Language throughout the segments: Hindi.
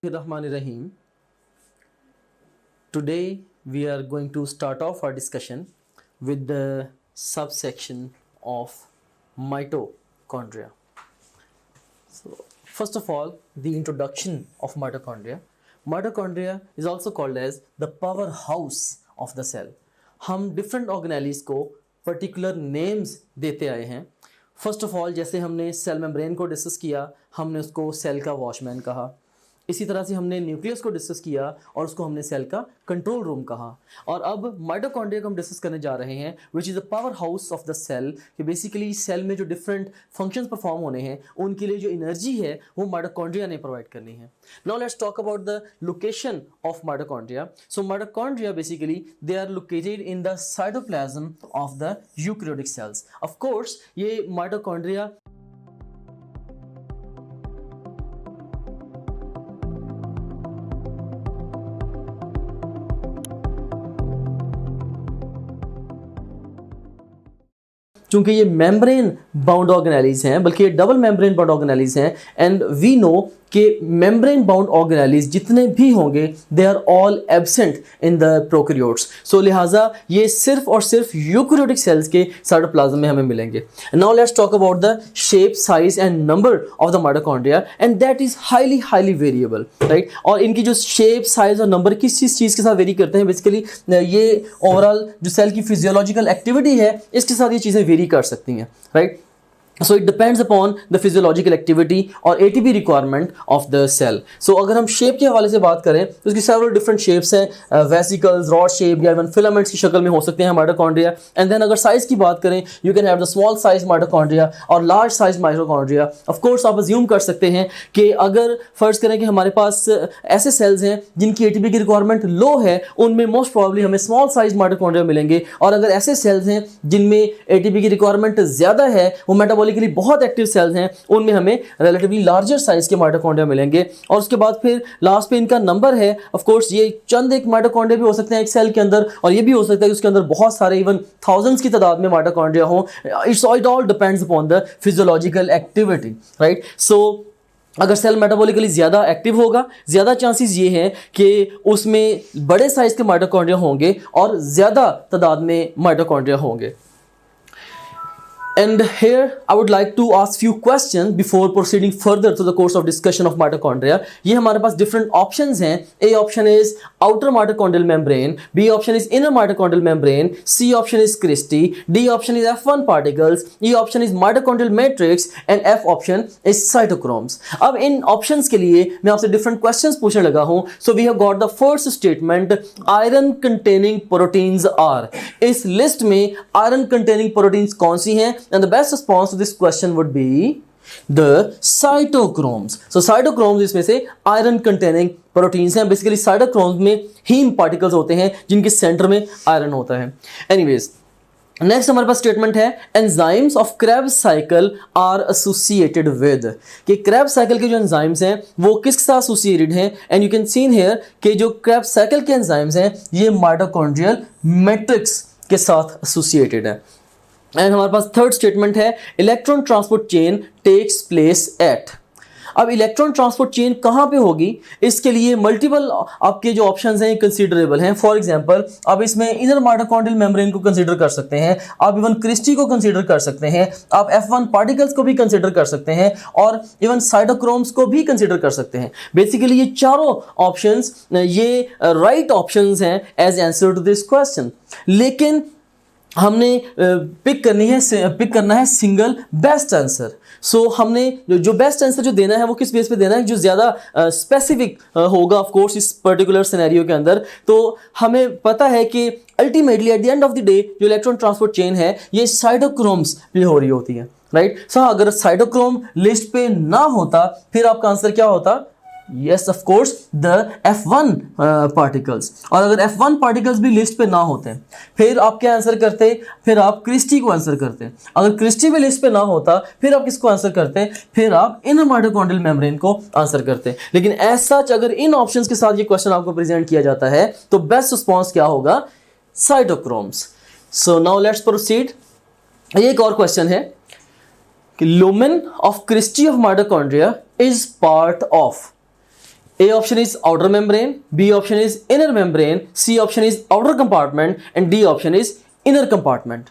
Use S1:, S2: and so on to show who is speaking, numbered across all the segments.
S1: Rahim. Today we are going to start off our discussion with the subsection of mitochondria. So, first of all, the introduction of mitochondria. Mitochondria is also called as the powerhouse of the cell. हम different organelles को particular names देते आए हैं. फर्स्ट ऑफ ऑल, जैसे हमने सेल मेम्ब्रेन को डिस्कस किया, हमने उसको सेल का वॉचमैन कहा. इसी तरह से हमने न्यूक्लियस को डिस्कस किया और उसको हमने सेल का कंट्रोल रूम कहा. और अब माइटोकॉन्ड्रिया को हम डिस्कस करने जा रहे हैं, which is the power house of the cell. कि बेसिकली सेल में जो डिफरेंट फंक्शंस परफॉर्म होने हैं, उनके लिए जो एनर्जी है वो माइटोकॉन्ड्रिया ने प्रोवाइड करनी है. Now let's talk about the location of mitochondria. So mitochondria basically they are located in the cytoplasm of the eukaryotic cells. Of course ये माइटोकॉन्ड्रिया चूंकि ये मेम्ब्रेन बाउंड ऑर्गेनेलिज हैं, बल्कि ये डबल मेम्ब्रेन बाउंड ऑर्गेनेलिज हैं, एंड वी नो कि मेम्ब्रेन बाउंड ऑर्गेनेलिज जितने भी होंगे they are all absent in the prokaryotes. So लिहाजा ये सिर्फ और सिर्फ यूकैरियोटिक सेल्स के साइटोप्लाज्म में हमें मिलेंगे. Now let's talk about the shape, size and number of the mitochondria, and that is highly variable, right. और इनकी जो शेप, साइज और नंबर किस चीज़ के साथ वेरी करते हैं, बेसिकली ये ओवरऑल जो सेल की फिजियोलॉजिकल एक्टिविटी है इसके साथ ये चीज़ें वेरी कर सकती हैं, right. So it depends upon the physiological activity और ATP requirement of the cell. So अगर हम शेप के हवाले से बात करें तो उसकी several different shapes हैं, vesicles, rod shape या even filaments की शक्ल में हो सकते हैं mitochondria. And then अगर size की बात करें, you can have the small size mitochondria और large size mitochondria. Of course आप assume कर सकते हैं कि अगर फर्ज करें कि हमारे पास ऐसे cells हैं जिनकी ATP की requirement low है, उनमें most probably हमें small size mitochondria मिलेंगे. और अगर ऐसे cells हैं जिनमें ATP की requirement ज़्यादा है, वो metabolic के लिए बहुत एक्टिव सेल्स हैं, उनमें हमें रिलेटिवली लार्जर साइज के माइटोकॉन्ड्रिया मिलेंगे. और उसके बाद फिर लास्ट पे इनका नंबर है. ऑफ कोर्स ये चंद एक माइटोकॉन्ड्रिया भी हो सकते हैं एक सेल के अंदर, और ये भी हो सकता है कि उसके अंदर बहुत सारे इवन थाउजेंड्स की तादाद में माइटोकॉन्ड्रिया हो. It all depends upon the physiological activity, right. So अगर सेल मेटाबॉलिकली ज़्यादा एक्टिव होगा, ज़्यादा चांसेस ये हैं कि उसमें बड़े साइज के माइटोकॉन्ड्रिया होंगे और ज़्यादा तादाद में माइटोकॉन्ड्रिया होंगे. And here I would like to ask few questions before proceeding further to the course of discussion of mitochondria. ये हमारे पास different options हैं. A option is outer mitochondrial membrane, B option is inner mitochondrial membrane, C option is cristae, D option is F1 particles, E option is mitochondrial matrix and F option is cytochromes. अब इन options के लिए मैं आपसे different questions पूछने लगा हूँ. So we have got the first statement, iron containing proteins are. इस list में iron containing proteins कौन सी हैं? And the best response to this question would be the cytochromes. So cytochromes इसमें से iron containing proteins हैं. Basically cytochromes में heme particles होते हैं जिनके सेंटर में आयरन होता है. Anyways, नेक्स्ट हमारे पास स्टेटमेंट है enzymes of Krebs cycle are associated with. कि क्रेब्स साइकिल के जो एंजाइम्स हैं वो किसके साथ एसोसिएटेड हैं, and you can seen here कि जो क्रेब्स साइकिल के एंजाइम्स हैं ये माइटोकॉन्ड्रियल मैट्रिक्स के साथ एसोसिएटेड है. एंड हमारे पास थर्ड स्टेटमेंट है electron transport chain takes place at. अब इलेक्ट्रॉन ट्रांसपोर्ट चेन कहाँ पे होगी, इसके लिए मल्टीपल आपके जो ऑप्शंस हैं कंसीडरेबल हैं. फॉर एग्जांपल आप इसमें इनर माइटोकॉन्ड्रियल मेम्ब्रेन को कंसीडर कर सकते हैं, आप इवन क्रिस्टी को कंसीडर कर सकते हैं, आप F1 पार्टिकल्स को भी कंसीडर कर सकते हैं, और इवन साइटोक्रोम्स को भी कंसीडर कर सकते हैं. बेसिकली ये चारों ऑप्शंस ये राइट ऑप्शंस हैं as answer to this question. लेकिन हमने पिक करना है सिंगल बेस्ट आंसर. सो हमने जो बेस्ट आंसर जो देना है वो किस बेस पे देना है, जो ज़्यादा स्पेसिफिक होगा ऑफ कोर्स इस पर्टिकुलर सिनेरियो के अंदर. तो हमें पता है कि ultimately at the end of the day जो इलेक्ट्रॉन ट्रांसपोर्ट चेन है ये साइटोक्रोम्स पे हो रही होती है, राइट. सो अगर साइटोक्रोम लिस्ट पे ना होता फिर आपका आंसर क्या होता? Yes, of course, the F1 particles. और अगर F1 particles भी लिस्ट पे ना होते फिर आप क्या आंसर करते? फिर आप क्रिस्टी को आंसर करते. अगर क्रिस्टी भी लिस्ट पे ना होता फिर आप किसको आंसर करते? फिर आप इनर माइटोकॉन्ड्रियल मेम्ब्रेन को आंसर करते. लेकिन एज सच अगर इन ऑप्शंस के साथ ये क्वेश्चन आपको प्रेजेंट किया जाता है तो बेस्ट रिस्पॉन्स क्या होगा? Cytochromes. So now let's proceed. एक और क्वेश्चन है कि lumen of cristae of mitochondria is part of A option is outer membrane, B option is inner membrane, C option is outer compartment and D option is inner compartment.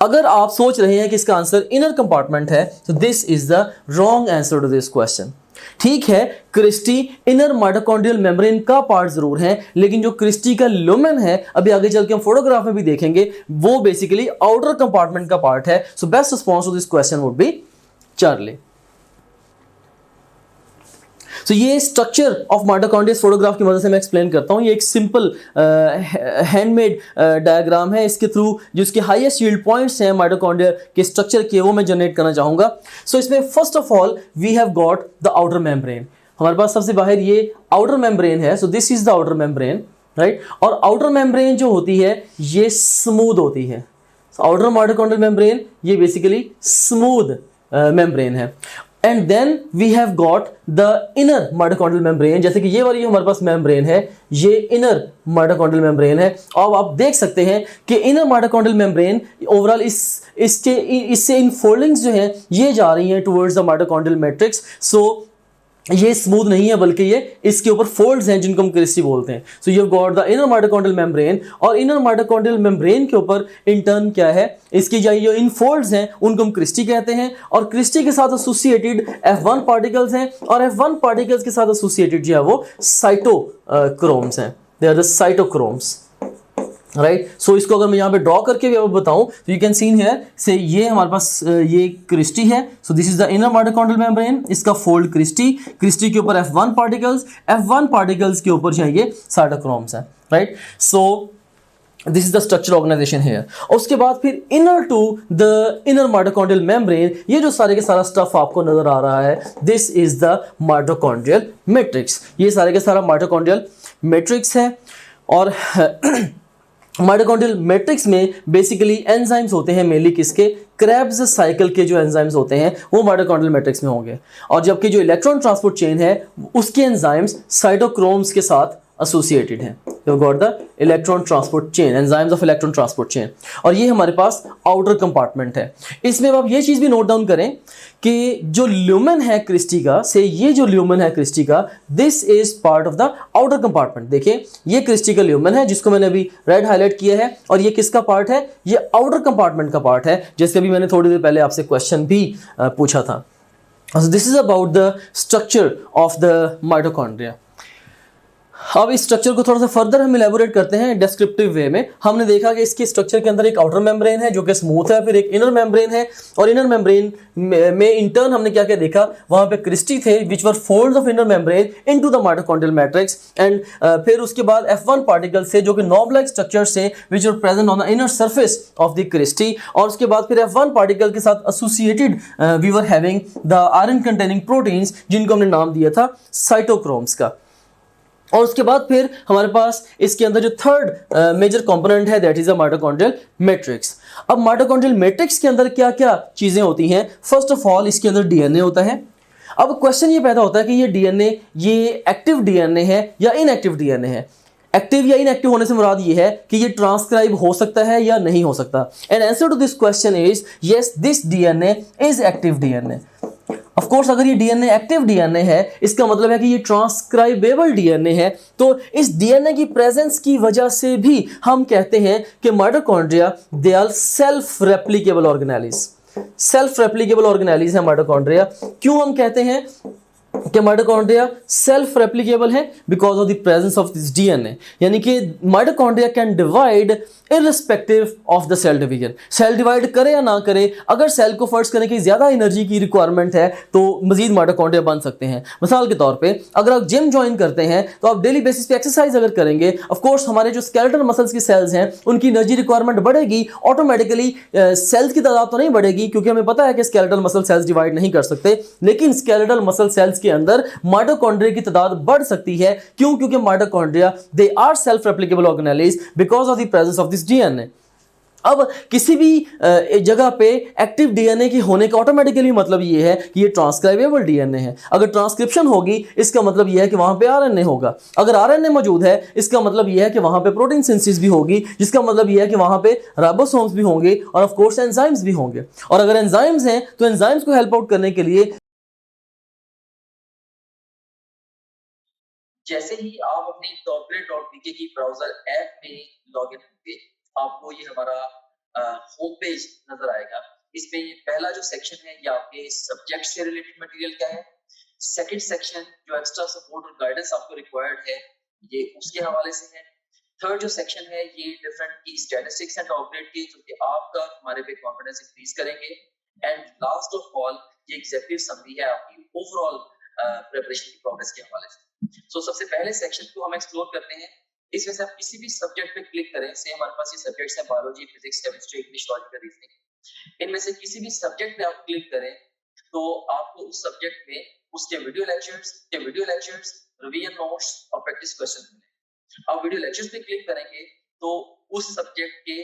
S1: अगर आप सोच रहे हैं कि इसका आंसर इनर कंपार्टमेंट है तो this is the wrong answer to this question. ठीक है, क्रिस्टी इनर माइटोकॉन्ड्रियल मेम्ब्रेन का पार्ट जरूर है, लेकिन जो क्रिस्टी का लुमेन है, अभी आगे चल के हम फोटोग्राफ में भी देखेंगे, वो बेसिकली आउटर कंपार्टमेंट का पार्ट है. So best response to this question would be Charlie. तो ये स्ट्रक्चर ऑफ माइटोकॉन्ड्रिया फोटोग्राफ की मदद से मैं एक्सप्लेन करता हूँ. ये एक सिंपल हैंडमेड डायग्राम है. इसके थ्रू जो इसके हाईएस्ट यील्ड पॉइंट्स हैं माइटोकॉन्ड्रिया के स्ट्रक्चर के, वो मैं जनरेट करना चाहूँगा. सो इसमें first of all we have got the outer membrane. हमारे पास सबसे बाहर ये आउटर मेम्ब्रेन है. So this is the outer membrane, right. और आउटर मेम्ब्रेन जो होती है ये स्मूथ होती है. आउटर माइटोकॉन्ड्रियल मेम्ब्रेन ये बेसिकली स्मूथ मेम्ब्रेन है. And then we have got the inner mitochondrial membrane. जैसे कि ये वाली जो हमारे पास मेम्ब्रेन है, ये इनर माइटोकॉन्ड्रियल मेम्ब्रेन है. अब आप देख सकते हैं कि इनर माइटोकॉन्ड्रियल मेम्ब्रेन ओवरऑल इससे इनफोल्डिंग्स जो हैं ये जा रही हैं टुवर्ड्स द माइटोकॉन्ड्रियल मैट्रिक्स. सो ये स्मूथ नहीं है, बल्कि ये इसके ऊपर फोल्ड्स हैं जिनको हम क्रिस्टी बोलते हैं. So you have got the inner mitochondrial membrane. और इनर माइटोकॉन्ड्रियल मेम्ब्रेन के ऊपर इन टर्न क्या है, इसकी जो इनफोल्ड्स हैं उनको हम क्रिस्टी कहते हैं. और क्रिस्टी के साथ एसोसिएटेड F1 पार्टिकल्स हैं, और F1 पार्टिकल्स के साथ एसोसिएटेड जो है वो साइटोक्रोम्स हैं. They are the cytochromes, right. So इसको अगर मैं यहाँ पे ड्रॉ करके भी आपको बताऊं तो यू कैन सीन हियर से ये हमारे पास ये क्रिस्टी है. So this is the inner mitochondrial membrane. इसका फोल्ड क्रिस्टी के ऊपर F1 पार्टिकल्स के ऊपर जो है ये साइटोक्रोम्स हैं, right. So this is the structure organization here. और उसके बाद फिर inner to the inner mitochondrial membrane, ये जो सारे के सारा स्टफ आपको नजर आ रहा है, this is the mitochondrial matrix. ये सारे के सारा माइटोकॉन्ड्रियल मैट्रिक्स है. और माइटोकॉन्ड्रियल मैट्रिक्स में बेसिकली एंजाइम्स होते हैं मेनली किसके, क्रेब्स साइकिल के जो एंजाइम्स होते हैं वो माइटोकॉन्ड्रियल मैट्रिक्स में होंगे. और जबकि जो इलेक्ट्रॉन ट्रांसपोर्ट चेन है उसके एंजाइम्स साइटोक्रोम्स के साथ एसोसिएटेड हैं. You got the electron transport chain, enzymes of electron transport chain. और ये हमारे पास आउटर कंपार्टमेंट है. इसमें अब आप ये चीज़ भी नोट डाउन करें कि जो ल्यूमेन है क्रिस्टी का, से ये जो ल्यूमेन है क्रिस्टी का, this is part of the outer compartment. देखिए ये क्रिस्टी का ल्यूमेन है जिसको मैंने अभी रेड हाईलाइट किया है, और ये किसका पार्ट है, ये आउटर कंपार्टमेंट का पार्ट है, जैसे अभी मैंने थोड़ी देर पहले आपसे क्वेश्चन भी पूछा था. This is about the structure of the mitochondria. अब इस स्ट्रक्चर को थोड़ा सा फर्दर हम इलेबोरेट करते हैं डिस्क्रिप्टिव वे में. हमने देखा कि इसके स्ट्रक्चर के अंदर एक आउटर मेम्ब्रेन है जो कि स्मूथ है, फिर एक इनर मेम्ब्रेन है, और इनर मेम्ब्रेन में इंटर्न हमने क्या क्या देखा, वहां पे क्रिस्टी थे which were folds of inner membrane into the mitochondrial matrix. And फिर उसके बाद F1 पार्टिकल्स थे जो कि नॉब लाइक स्ट्रक्चर्स थे which were present on the inner surface of the cristae. और उसके बाद फिर F1 पार्टिकल के साथ associated we were having the iron containing proteins जिनको हमने नाम दिया था साइटोक्रोम्स का. और उसके बाद फिर हमारे पास इसके अंदर जो थर्ड मेजर कंपोनेंट है that is a mitochondrial matrix. अब माइटोकॉन्ड्रियल मैट्रिक्स के अंदर क्या क्या चीजें होती हैं, फर्स्ट ऑफ ऑल इसके अंदर डीएनए होता है. अब क्वेश्चन ये पैदा होता है कि ये डीएनए ये एक्टिव डीएनए है या इनएक्टिव डीएनए है. एक्टिव या इनएक्टिव होने से मुराद ये है कि ये ट्रांसक्राइब हो सकता है या नहीं हो सकता. And answer to this question is yes, this DNA is active DNA. Of course अगर ये डीएनए एक्टिव डीएनए है, इसका मतलब है कि ये ट्रांसक्राइबेबल डीएनए है. तो इस डीएनए की प्रेजेंस की वजह से भी हम कहते हैं कि mitochondria they are self replicable organelles. Self replicable organelles है माइटोकॉन्ड्रिया. क्यों हम कहते हैं कि माइटोकॉन्ड्रिया सेल्फ रेप्लिकेबल है, because of the presence of this DNA. यानी कि mitochondria can divide irrespective of the cell division. Cell divide करे या ना करे, अगर सेल को फर्स्ट करने की ज्यादा एनर्जी की रिक्वायरमेंट है तो मजीद माइटोकॉन्ड्रिया बन सकते हैं. मिसाल के तौर पे अगर आप जिम ज्वाइन करते हैं तो आप डेली बेसिस पे एक्सरसाइज अगर करेंगे, ऑफ कोर्स हमारे जो स्केलेटल मसल्स की सेल्स हैं उनकी एनर्जी रिक्वायरमेंट बढ़ेगी. ऑटोमेटिकली सेल्स की तादाद तो नहीं बढ़ेगी क्योंकि हमें पता है कि स्केलेटल मसल सेल्स डिवाइड नहीं कर सकते, लेकिन स्केलेटल मसल सेल्स के अंदर माइटोकॉन्ड्रिया की तादाद बढ़ सकती है. क्यों? क्योंकि mitochondria they are self replicable organelles because of the presence of this DNA. अब किसी भी जगह पे एक्टिव डीएनए की होने का ऑटोमेटिकली मतलब ये है कि ये ट्रांसक्राइबेबल डीएनए है. अगर ट्रांसक्रिप्शन होगी इसका मतलब ये है कि वहां पे आरएनए होगा. अगर आरएनए मौजूद है इसका मतलब ये है कि वहां पे प्रोटीन सिंथेसिस भी होगी, जिसका मतलब ये है कि वहां पे राइबोसोम्स भी होंगे और ऑफ कोर्स एंजाइम्स भी होंगे. और अगर एंजाइम्स हैं तो एंजाइम्स को हेल्प आउट करने के लिए
S2: जैसे ही आप अपनी topgrade.bk की ब्राउजर ऐप में लॉगिन होंगे, आपको ये हमारा होम पेज नजर आएगा। इसमें पहला जो सेक्शन है ये आपके सब्जेक्ट से रिलेटेड मटेरियल का है। सेकंड सेक्शन जो एक्स्ट्रा सपोर्ट और गाइडेंस आपको रिक्वायर्ड है ये उसके हवाले से है। थर्ड जो सेक्शन है ये डिफरेंट की स्टैटिस्टिक्स एंड टॉपग्रेड की, जो कि आपका हमारे पे कॉन्फिडेंस इंक्रीज करेंगे। एंड लास्ट ऑफ ऑल ये एग्जीक्यूटिव समरी है आपकी ओवरऑल प्रिपरेशन की प्रोग्रेस के हवाले से। सो सबसे पहले सेक्शन को हम एक्सप्लोर करते हैं। इसमें से आप किसी भी सब्जेक्ट पे क्लिक करें, से हमारे पास ये सब्जेक्ट्स हैं biology, physics, chemistry, English, logical reasoning. इनमें से किसी भी सब्जेक्ट पे आप क्लिक करें तो आपको उस सब्जेक्ट में उसके वीडियो लेक्चर्स, रिवीजन नोट्स और प्रैक्टिस क्वेश्चन मिले। आप वीडियो लेक्चर्स पे क्लिक करेंगे तो उस सब्जेक्ट के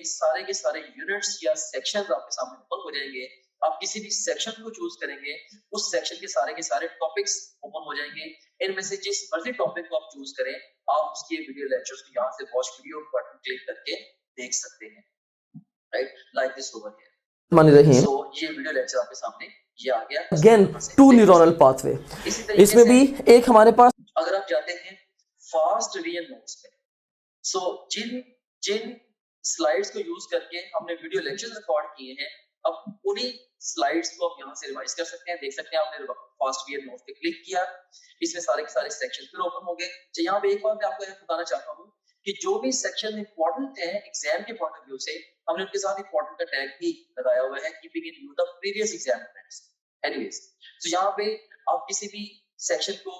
S2: सारे यूनिट्स या सेक्शंस आपके सामने ओपन हो जाएंगे। आप किसी भी सेक्शन को चूज करेंगे, उस सेक्शन के सारे टॉपिक्स ओपन हो जाएंगे। इनमें से जिस मर्जी टॉपिक को आप चूज करें, आप उसके वीडियो लेक्चर्स को यहाँ से वॉच वीडियो बटन क्लिक करके देख सकते हैं, right, like this over here. So ये वीडियो लेक्चर आपके सामने ये आ गया।
S1: अगेन टू न्यूरल पाथवे, इसमें भी एक हमारे पास,
S2: अगर आप जाते हैं फास्ट रिवीजन नोट्स पे, सो जिन स्लाइड्स को यूज करके हमने वीडियो लेक्चर्स रिकॉर्ड किए हैं, अब उन्हीं स्लाइड्स को आप यहाँ से रिवाइज कर सकते हैं। देख सकते हैं आपने फास्ट रिवीजन नोट्स पे क्लिक किया, इसमें सारे के सारे सेक्शन फिर ओपन हो गए। तो यहाँ पे एक बात मैं आपको यह बताना चाहता हूँ कि जो भी सेक्शन इंपॉर्टेंट है एग्जाम के पॉइंट ऑफ व्यू से, हमने उनके साथ इंपॉर्टेंट का टैग भी लगाया हुआ है, keeping in view the previous exam friends. Anyways, तो यहाँ पे आप किसी भी सेक्शन को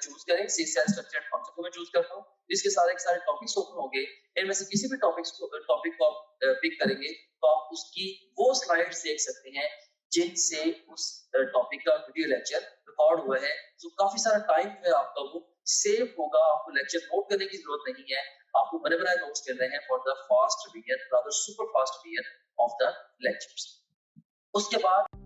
S2: चूज करें। सी सेल स्ट्रक्चर एंड फंक्शन को मैं चूज करता हूँ। इसके सारे टॉपिक्स ओपन हो गए। इनमें से किसी भी टॉपिक को आप पिक करेंगे तो आप उसकी वो स्लाइड्स देख सकते हैं जिनसे उस टॉपिक का वीडियो लेक्चर रिकॉर्ड हुआ है। तो काफी सारा टाइम जो है आपका वो सेव होगा। आपको लेक्चर नोट करने की जरूरत नहीं है, आपको बड़े बड़े नोट्स कर रहे हैं for the fast revision, rather super fast revision of the lectures. उसके बाद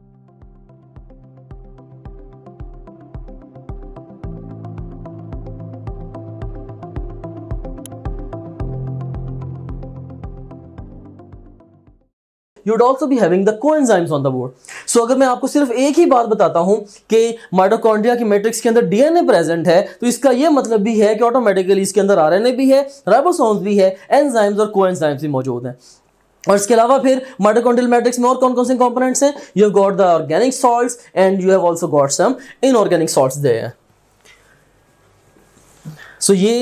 S1: you would also be having the coenzymes on the board. So अगर मैं आपको सिर्फ एक ही बात बताता हूं कि माइटोकॉन्ड्रिया की मैट्रिक्स के अंदर डीएनए प्रेजेंट है, तो इसका यह मतलब भी है कि ऑटोमेटिकली इसके अंदर आरएनए भी है, राइबोसोम्स भी है, एंजाइम्स और कोएंजाइम्स भी मौजूद हैं। और इसके अलावा फिर माइटोकॉन्ड्रियल मैट्रिक्स में और कौन कौन से कंपोनेंट्स हैं? You have got the organic salts and you have also got some inorganic salts there. So ये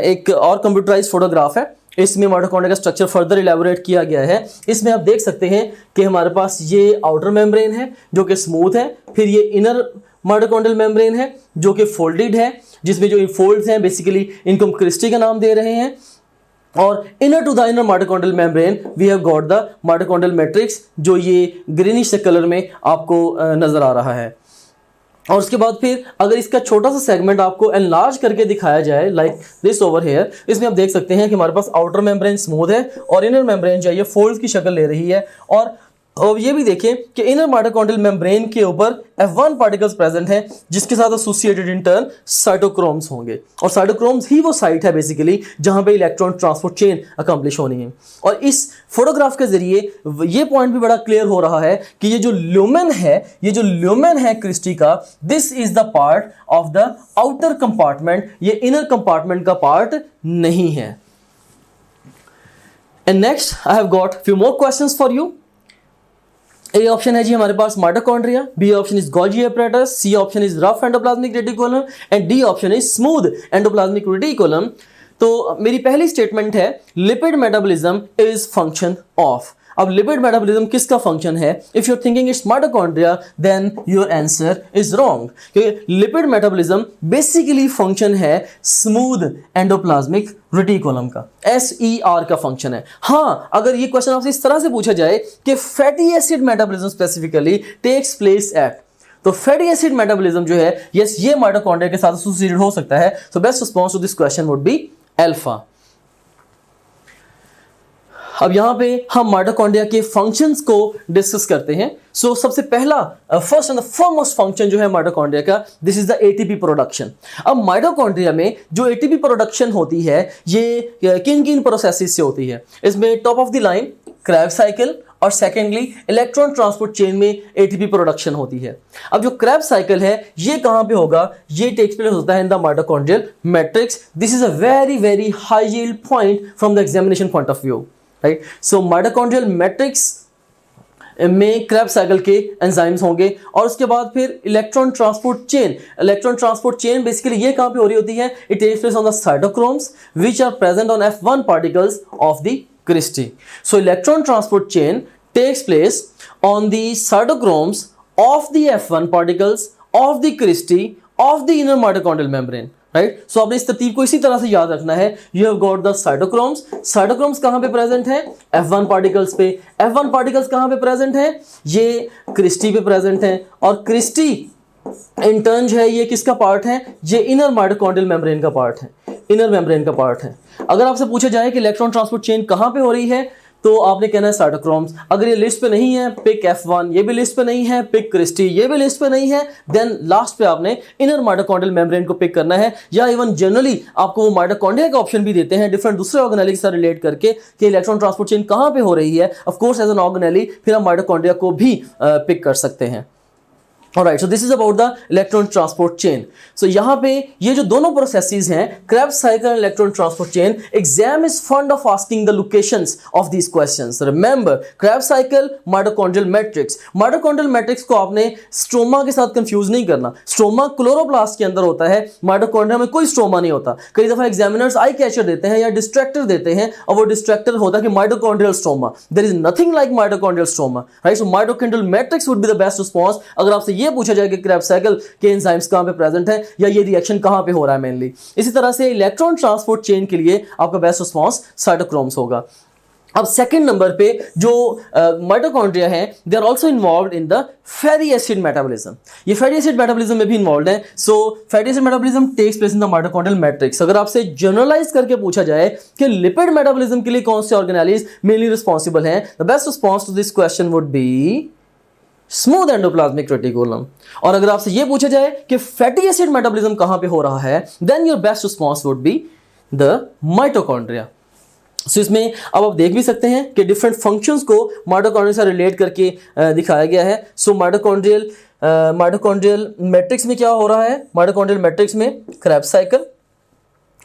S1: एक और कंप्यूटराइज्ड फोटोग्राफ है। इसमें माइटोकॉन्ड्रिया का स्ट्रक्चर फर्दर इलेबोरेट किया गया है। इसमें आप देख सकते हैं कि हमारे पास ये आउटर मेम्ब्रेन है जो कि स्मूथ है, फिर ये इनर माइटोकॉन्ड्रियल मेम्ब्रेन है जो कि फोल्डेड है, जिसमें जो फोल्ड्स हैं बेसिकली इनको हम क्रिस्टी का नाम दे रहे हैं। और inner to the inner mitochondrial membrane we have got the mitochondrial matrix, जो ये ग्रीनिश से कलर में आपको नजर आ रहा है। और उसके बाद फिर अगर इसका छोटा सा सेगमेंट आपको एनलार्ज करके दिखाया जाए लाइक दिस ओवर हेयर, इसमें आप देख सकते हैं कि हमारे पास आउटर मेम्ब्रेन स्मूथ है और इनर मेम्ब्रेन जो है ये फोल्ड्स की शक्ल ले रही है। और ये भी देखें कि इनर माइटोकॉन्ड्रियल मेम्ब्रेन के ऊपर F1 पार्टिकल्स प्रेजेंट हैं जिसके साथ एसोसिएटेड इन टर्न साइटोक्रोम्स होंगे, और साइटोक्रोम्स ही वो साइट है बेसिकली जहां पे इलेक्ट्रॉन ट्रांसपोर्ट चेन अकम्प्लिश होनी है। और इस फोटोग्राफ के जरिए ये पॉइंट भी बड़ा क्लियर हो रहा है कि ये जो ल्यूमेन है क्रिस्टी का, this is the part of the outer compartment, ये इनर कंपार्टमेंट का पार्ट नहीं है। And next I have got few more questions for you. A option है जी हमारे पास mitochondria, B option is Golgi apparatus, C option is rough endoplasmic reticulum and D option is smooth endoplasmic reticulum. तो मेरी पहली स्टेटमेंट है lipid metabolism is function of. अब लिपिड मेटाबॉलिज्म किसका फंक्शन है? If you are thinking it's mitochondria then your answer is wrong, क्योंकि लिपिड मेटाबॉलिज्म बेसिकली फंक्शन है स्मूथ एंडोप्लाज्मिक रेटिकुलम का, SER का फंक्शन है। हाँ, अगर ये क्वेश्चन आपसे इस तरह से पूछा जाए कि fatty acid metabolism specifically takes place at, तो फैटी एसिड मेटाबॉलिज्म जो है यस ये माइटोकॉन्ड्रिया के साथ एसोसिएटेड हो सकता है। So best response to this question would be alpha. अब यहाँ पे हम माइटोकॉन्ड्रिया के फंक्शंस को डिस्कस करते हैं। सो सबसे पहला first and the foremost function जो है माइटोकॉन्ड्रिया का, this is the ATP production. अब माइटोकॉन्ड्रिया में जो एटीपी प्रोडक्शन होती है ये किन किन प्रोसेसेस से होती है? इसमें top of the line Krebs cycle और सेकेंडली इलेक्ट्रॉन ट्रांसपोर्ट चेन में एटीपी प्रोडक्शन होती है। अब जो क्रेब्स साइकिल है ये कहां पे होगा, ये टेक्स प्लेस होता है in the mitochondrial matrix. This is a very very high yield point from the examination point of view, right. So mitochondrial matrix में क्रेब्स साइकिल के एंजाइम्स होंगे और उसके बाद फिर electron transport chain. Electron transport chain basically ये कहां पे हो रही होती है, it takes place on the cytochromes which are present on F1 particles of the cristae. So electron transport chain takes place on the cytochromes of the F1 particles of the cristae of the inner mitochondrial membrane, right. So आपने इस तरतीब को इसी तरह से याद रखना है। You have got the cytochromes. Cytochromes कहां पे प्रेजेंट है, F1 पार्टिकल्स पे। F1 पार्टिकल्स कहां पे प्रेजेंट है, ये क्रिस्टी पे प्रेजेंट है और क्रिस्टी इन टर्न जो है ये किसका पार्ट है, ये इनर माइटोकॉन्ड्रियल मेम्ब्रेन का पार्ट है, इनर मेम्ब्रेन का पार्ट है। अगर आपसे पूछा जाए कि इलेक्ट्रॉन ट्रांसपोर्ट चेन कहां पे हो रही है तो आपने कहना है साइटोक्रोम्स। अगर ये लिस्ट पे नहीं है पिक F1, ये भी लिस्ट पे नहीं है पिक क्रिस्टी, ये भी लिस्ट पे नहीं है, देन लास्ट पे आपने इनर माइटोकॉन्ड्रियल मेम्ब्रेन को पिक करना है। या इवन जनरली आपको वो माइटोकॉन्ड्रिया का ऑप्शन भी देते हैं डिफरेंट दूसरे ऑर्गेनेली के साथ रिलेट करके कि इलेक्ट्रॉन ट्रांसपोर्ट चेन कहां पे हो रही है। Of course as an organelle फिर हम माइटोकॉन्ड्रिया को भी पिक कर सकते हैं। Alright, so this is about the electron transport chain. So यहाँ पे ये जो दोनों प्रोसेसेस हैं Krebs cycle and electron transport chain, exam is fond of asking the locations of these questions. Remember, Krebs cycle, mitochondrial matrix. Mitochondrial matrix को आपने स्ट्रोमा के साथ कंफ्यूज नहीं करना। स्ट्रोमा क्लोरोप्लास्ट के अंदर होता है, माइटोकॉन्ड्रिया में कोई स्ट्रोमा नहीं होता। कई दफा एग्जामिनर्स आई कैचर देते हैं या डिस्ट्रैक्टर देते हैं और वो डिस्ट्रैक्टर होता है कि mitochondrial stroma. There is nothing like mitochondrial stroma, right. So mitochondrial matrix would be the best response. अगर आपसे ये पूछा जाए कि क्रेब्स साइकिल के एंजाइम्स कहां पे प्रेजेंट है या ये रिएक्शन कहां पे हो रहा है मेनली। इसी तरह से इलेक्ट्रॉन ट्रांसपोर्ट चेन के लिए आपका बेस्ट रिस्पांस साइटोक्रोम्स होगा। अब सेकंड नंबर पे जो माइटोकॉन्ड्रिया है they are also involved in the fatty acid metabolism. ये फैटी एसिड मेटाबॉलिज्म में भी इन्वॉल्वड है। So fatty acid metabolism takes place in the mitochondrial matrix. अगर आपसे जनरलाइज करके पूछा जाए कि लिपिड मेटाबॉलिज्म के लिए कौन से ऑर्गेनेलीज मेनली रिस्पांसिबल हैं, the best response to this question would be smooth endoplasmic reticulum. और अगर आपसे ये पूछा जाए कि फैटी एसिड मेटाबॉलिज्म कहां पे हो रहा है, then your best response would be the mitochondria. So इसमें अब आप देख भी सकते हैं कि डिफरेंट फंक्शंस को माइटोकॉन्ड्रिया से रिलेट करके दिखाया गया है। सो माइटोकॉन्ड्रियल मैट्रिक्स में क्या हो रहा है, माइटोकॉन्ड्रियल मैट्रिक्स में क्रेब्स साइकिल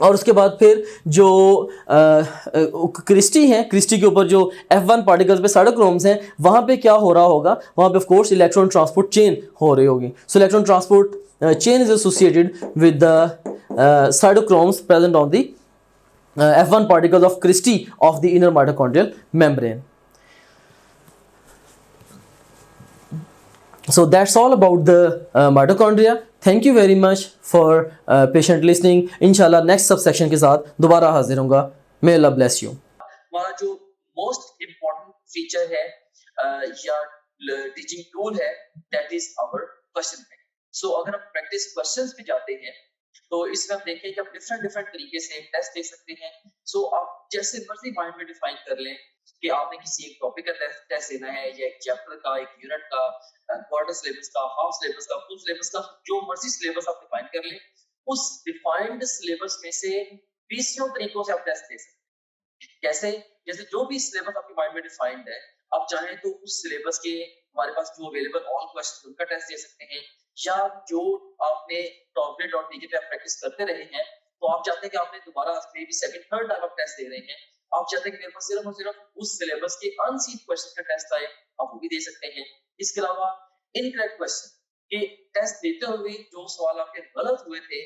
S1: और उसके बाद फिर जो क्रिस्टी है, क्रिस्टी के ऊपर जो F1 पार्टिकल्स पे साइटोक्रोम्स हैं वहाँ पे क्या हो रहा होगा, वहाँ पे of course electron transport chain हो रही होगी। सो electron transport chain is associated with the cytochromes present on the F1 particles of Christie of the inner mitochondrial membrane. So that's all about the mitochondria. Thank you very much for patient listening. इंशाल्लाह next subsection के साथ दोबारा हाजिर होऊंगा. May Allah bless you.
S2: हमारा जो मोस्ट इम्पोर्टेंट फीचर है या टीचिंग टूल है that is our question bank. So अगर हम प्रैक्टिस क्वेश्चंस पे जाते हैं तो इसमें हम देखें कि आप डिफरेंट तरीके से टेस्ट दे सकते हैं। सो आप जैसे मर्जी माइंड में डिफाइन कर लें कि आपने किसी एक टॉपिक का टेस्ट देना है या एक चैप्टर का, एक यूनिट का, क्वार्टर सिलेबस का, हाफ सिलेबस का, फुल सिलेबस का, जो मर्जी सिलेबस आप डिफाइन कर लें, उस डिफाइंड सिलेबस में से 20 तरीकों से आप टेस्ट दे सकते हैं। कैसे? जैसे जो भी सिलेबस आपके माइंड में डिफाइंड है, आप चाहें तो उस सिलेबस के हमारे पास जो अवेलेबल ऑल क्वेश्चन उनका टेस्ट दे सकते हैं, या जो आपने टॉपलेट.टीके पे आप प्रैक्टिस करते रहे हैं तो आप चाहते हैं कि आपने दोबारा may be second third time आप टेस्ट दे रहे हैं, आप चाहते हैं कि मेरे पास सिर्फ और सिर्फ उस सिलेबस के अनसीन क्वेश्चन का टेस्ट आए, आप वो भी दे सकते हैं। इसके अलावा इनकरेक्ट क्वेश्चन के टेस्ट देते हुए जो सवाल आपके गलत हुए थे,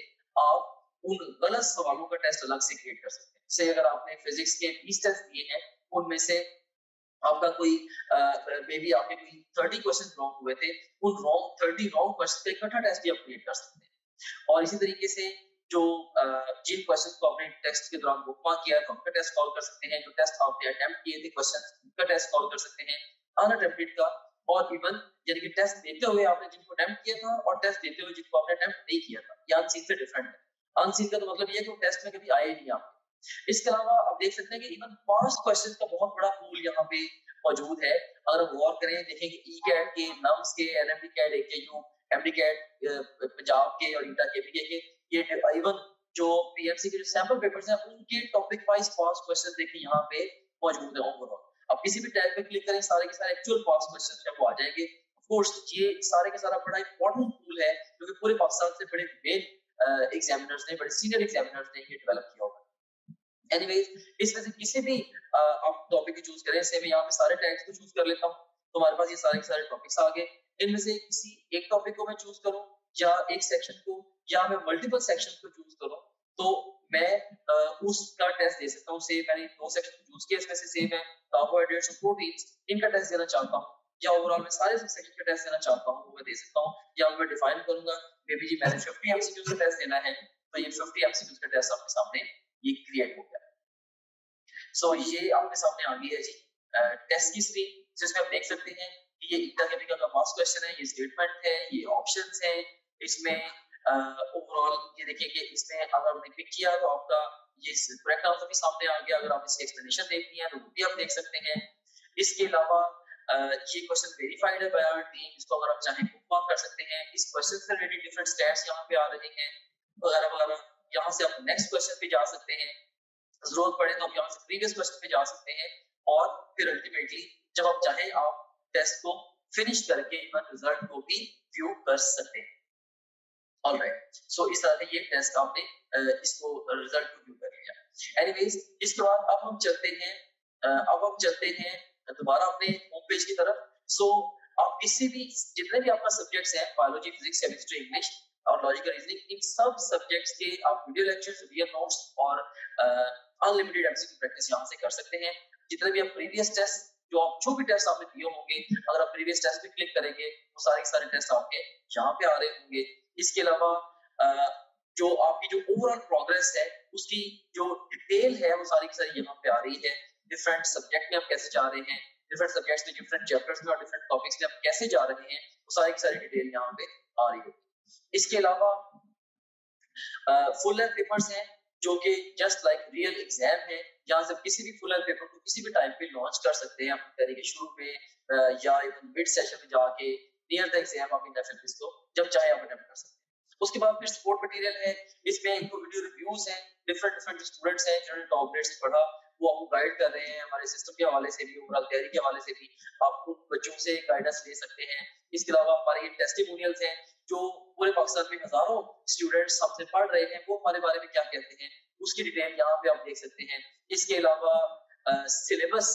S2: आप उन गलत सवालों का टेस्ट अलग से क्रिएट कर सकते हैं। जैसे अगर आपने फिजिक्स के 20 टेस्ट दिए हैं, उनमें से आपका कोई मे बी आपके कोई 30 क्वेश्चन रॉन्ग हुए थे, उन 30 रॉन्ग क्वेश्चन का इकट्ठा टेस्ट भी आप क्रिएट कर सकते हैं। और इसी तरीके से जो जिन क्वेश्चन को आपने टेस्ट के दौरान बुकमार्क किया है उनका टेस्ट कॉल कर सकते हैं, जो टेस्ट आपने अटेम्प्ट किए थे क्वेश्चन उनका टेस्ट कॉल कर सकते हैं, अनअटेम्प्टेड का, और इवन यानी कि टेस्ट देते हुए आपने जिनको अटेम्प्ट किया था और टेस्ट देते हुए जिनको आपने अटेम्प्ट नहीं किया था, ये अनसीन से डिफरेंट है। अनसीन का तो मतलब ये है कि वो टेस्ट में कभी आए नहीं आपके। इसके अलावा आप देख सकते हैं कि इवन पास्ट क्वेश्चन का बहुत बड़ा पूल यहाँ पे मौजूद है। अगर हम गौर करें, देखेंगे ई-कैट के, नम्स के, NMDCAT, AKU, MDCAT, Punjab के और ईटा केपीके के, ये इवन जो पीएमसी के जो सैंपल पेपर्स हैं उनके टॉपिक वाइज पास्ट क्वेश्चन देखिए यहाँ पे मौजूद है ओवरऑल। आप किसी भी टैब पे क्लिक करें, सारे के सारे एक्चुअल पास क्वेश्चन जो है वो आ जाएंगे। ऑफ कोर्स ये सारे के सारा बड़ा इंपॉर्टेंट टूल है जो कि पूरे पाकिस्तान से बड़े मेन एग्जामिनर्स ने, बड़े सीनियर एग्जामिनर्स ने ये डेवलप किया होगा। एनीवेज, इसमें से किसी भी आप टॉपिक को चूज करें, से मैं यहाँ पे सारे टैग्स को चूज कर लेता हूँ, तो हमारे पास ये सारे के सारे टॉपिक्स आ गए। इनमें से किसी एक टॉपिक को मैं चूज करूँ या एक सेक्शन को, या मैं मल्टीपल सेक्शन को चूज करूँ, तो मैं उसका टेस्ट दे सकता हूँ। से मैंने दो सेक्शन चूज किए, इसमें से सेम है कार्बोहाइड्रेट्स और प्रोटीन्स, इनका टेस्ट देना चाहता हूँ, या ओवरऑल मैं सारे सेक्शन का टेस्ट देना चाहता हूँ, वो मैं दे सकता हूँ। या मैं डिफाइन करूंगा मे बी जी मैंने 50 एमसीक्यूज का टेस्ट देना है, तो ये 50 एमसीक्यूज का टेस्ट आपके सामने ये क्रिएट हो गया। सो ये आपके सामने आ गई है जी टेस्ट की स्क्रीन, जिसमें आप देख सकते हैं कि ये इंटरकेमिकल का पास क्वेश्चन है, ये स्टेटमेंट है, ये ऑप्शंस हैं, इसमें ओवरऑल ये देखिए इसमें अगर आपने क्लिक किया तो आपका ये करेक्ट आंसर भी सामने आ गया। अगर आप इसकी एक्सप्लेनेशन देखनी है तो वो भी आप देख सकते हैं। इसके अलावा ये क्वेश्चन वेरीफाइड है बाय आवर टीम, इसको अगर आप चाहें बुक मार्क कर सकते हैं। इस क्वेश्चन से रिलेटेड डिफरेंट स्टैट्स यहाँ पे आ रहे हैं वगैरह वगैरह। यहाँ से आप नेक्स्ट क्वेश्चन पे जा सकते हैं, जरूरत पड़े तो आप यहाँ से प्रीवियस क्वेश्चन पे जा सकते हैं, और फिर अल्टीमेटली जब आप चाहें आप टेस्ट को फिनिश करके इवन रिजल्ट को भी व्यू कर सकते हैं। ऑलराइट, सो इस तरह से ये टेस्ट आपने इसको रिजल्ट को व्यू कर लिया। एनीवेज, इसके बाद अब हम चलते हैं दोबारा अपने होम पेज की तरफ। सो आप किसी भी जितने भी आपका सब्जेक्ट्स हैं, बायोलॉजी, फिजिक्स, केमिस्ट्री, इंग्लिश और लॉजिकल रीजनिंग, इन सब सब्जेक्ट्स के आप वीडियो लेक्चर्स, वीडियो नोट्स और अनलिमिटेड एमसीक्यू प्रैक्टिस यहाँ से कर सकते हैं। जितने भी आप प्रीवियस टेस्ट जो भी टेस्ट आपने दिए होंगे, अगर आप प्रीवियस टेस्ट पे क्लिक करेंगे वो सारे के सारे टेस्ट आपके यहाँ पे आ रहे होंगे। इसके अलावा जो आपकी जो ओवरऑल प्रोग्रेस है उसकी जो डिटेल है वो सारी की सारी यहाँ पे आ रही है। डिफरेंट सब्जेक्ट में आप कैसे जा रहे हैं, डिफरेंट सब्जेक्ट्स में, डिफरेंट चैप्टर्स में और डिफरेंट टॉपिक्स में आप कैसे जा रहे हैं, वो सारी की सारी डिटेल यहाँ पे आ रही है। इसके अलावा फुल लेंथ पेपर्स हैं जो कि जस्ट लाइक रियल एग्जाम है। यहाँ से किसी भी फुल लेंथ पेपर को किसी भी टाइम पे लॉन्च कर सकते हैं, अपनी तरीके शुरू पे या इवन मिड सेशन में जाके नियर द एग्जाम आप इन एफएफएस को जब चाहे आप अटेम्प्ट कर सकते हैं। उसके बाद फिर सपोर्ट मटेरियल है, इसमें इनको वीडियो रिव्यूज हैं, डिफरेंट जो स्टूडेंट्स हैं जिन्होंने टॉप ग्रेड से पढ़ा वो आपको गाइड कर रहे हैं, हमारे सिस्टम के हवाले से भी, ओवरऑल तैयारी के हवाले से भी आप उन बच्चों से गाइडेंस ले सकते हैं। इसके अलावा हमारे टेस्टिमोनियल्स हैं जो पूरे पाकिस्तान में हजारों स्टूडेंट्स हमसे पढ़ रहे हैं, वो हमारे बारे में क्या कहते हैं उसकी डिटेल यहाँ पे आप देख सकते हैं। इसके अलावा सिलेबस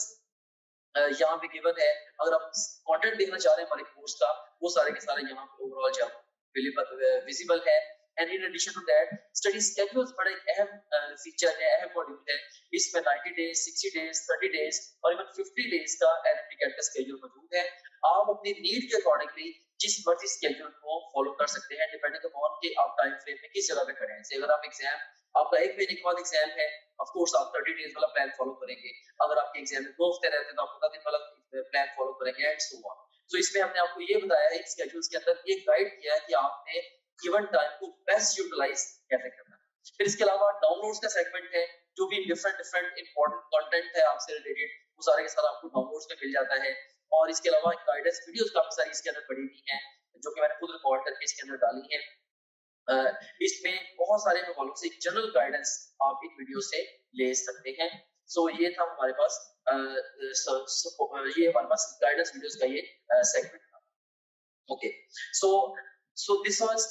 S2: यहाँ पे गिवन है, अगर आप कंटेंट देखना चाह रहे हैं हमारे कोर्स का, वो सारे के सारे यहाँ पे ओवरऑल जो विजिबल है। And in addition to that study schedules बड़ा एक अहम फीचर है, अहम मॉड्यूल है। इसमें 90 डेज, 60 डेज, 30 डेज और इवन 50 डेज का एनएमटी का स्केड्यूल मौजूद है। आप अपनी नीड के अकॉर्डिंगली जिस मर्जी स्केड्यूल को फॉलो कर सकते हैं, डिपेंडिंग अपॉन कि आप टाइम फ्रेम में किस जगह पे खड़े हैं। अगर आप एग्जाम आपका 1 महीने के बाद एग्जाम है, ऑफ कोर्स आप 30 डेज वाला प्लान फॉलो करेंगे। अगर आपके एग्जाम में 2 हफ्ते रहते हैं तो आप 15 दिन वाला प्लान फॉलो करेंगे एंड सो ऑन। सो इसमें हमने आपको ये बताया है स्केड्यूल्स के अंदर ये गाइड किया है कि आपने गिवन टाइम को बेस्ट यूटिलाइज कैसे करना है। फिर इसके अलावा डाउनलोड्स का सेगमेंट है, जो भी डिफरेंट इंपॉर्टेंट कंटेंट है आपसे रिलेटेड वो सारे के सारे आपको डाउनलोड्स में मिल जाता है। और इसके अलावा गाइडेंस वीडियोस काफी सारी इसके अंदर पड़ी हुई हैं जो कि मैंने खुद रिकॉर्ड करके इसके अंदर डाली है। इसमें बहुत सारे हवालों से जनरल गाइडेंस आप इन वीडियो से ले सकते हैं। सो ये था हमारे पास ये हमारे पास गाइडेंस वीडियोस का ये सेगमेंट था। Okay, so this was